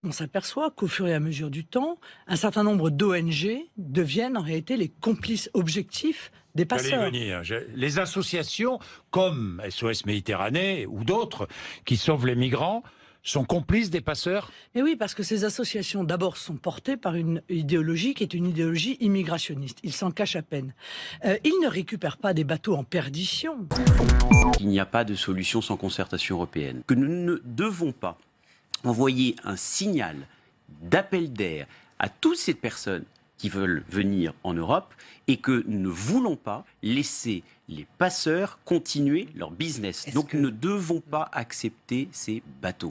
on s'aperçoit qu'au fur et à mesure du temps, un certain nombre d'ONG deviennent en réalité les complices objectifs des passeurs. Les associations comme SOS Méditerranée ou d'autres qui sauvent les migrants sont complices des passeurs? Mais oui, parce que ces associations, d'abord, sont portées par une idéologie qui est une idéologie immigrationniste. Ils s'en cachent à peine. Ils ne récupèrent pas des bateaux en perdition. Il n'y a pas de solution sans concertation européenne. Que nous ne devons pas envoyer un signal d'appel d'air à toutes ces personnes qui veulent venir en Europe et que nous ne voulons pas laisser les passeurs continuer leur business. Donc nous ne devons pas accepter ces bateaux.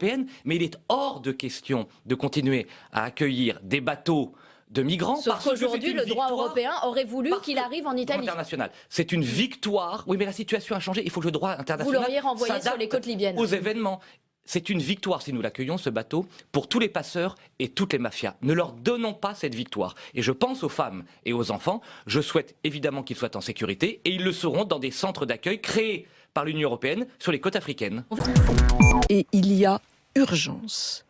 Mais il est hors de question de continuer à accueillir des bateaux de migrants. Sauf qu'aujourd'hui, le droit européen aurait voulu qu'il arrive en Italie. International. C'est une victoire. Oui, mais la situation a changé. Il faut que le droit international Vous l'auriez renvoyé sur les côtes libyennes. Aux événements. C'est une victoire si nous l'accueillons, ce bateau, pour tous les passeurs et toutes les mafias. Ne leur donnons pas cette victoire. Et je pense aux femmes et aux enfants. Je souhaite évidemment qu'ils soient en sécurité et ils le seront dans des centres d'accueil créés par l'Union européenne sur les côtes africaines. Et il y a urgence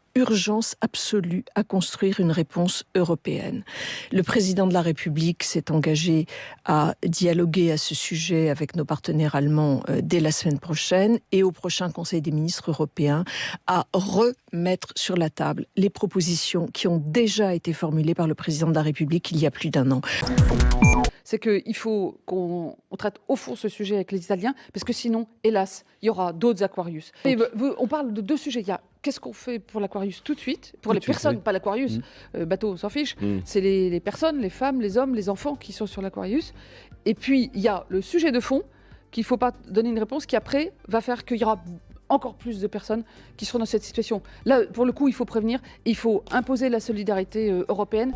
absolue à construire une réponse européenne. Le président de la République s'est engagé à dialoguer à ce sujet avec nos partenaires allemands dès la semaine prochaine et au prochain Conseil des ministres européens à remettre sur la table les propositions qui ont déjà été formulées par le président de la République il y a plus d'un an. C'est qu'il faut qu'on traite au fond ce sujet avec les Italiens, parce que sinon, hélas, il y aura d'autres Aquarius. Et on parle de deux sujets. Il y a qu'est-ce qu'on fait pour l'Aquarius tout de suite, pour les personnes, pas l'Aquarius, bateau, on s'en fiche. C'est les personnes, les femmes, les hommes, les enfants qui sont sur l'Aquarius. Et puis, il y a le sujet de fond, qu'il ne faut pas donner une réponse qui, après, va faire qu'il y aura encore plus de personnes qui seront dans cette situation. Là, pour le coup, il faut prévenir, il faut imposer la solidarité européenne.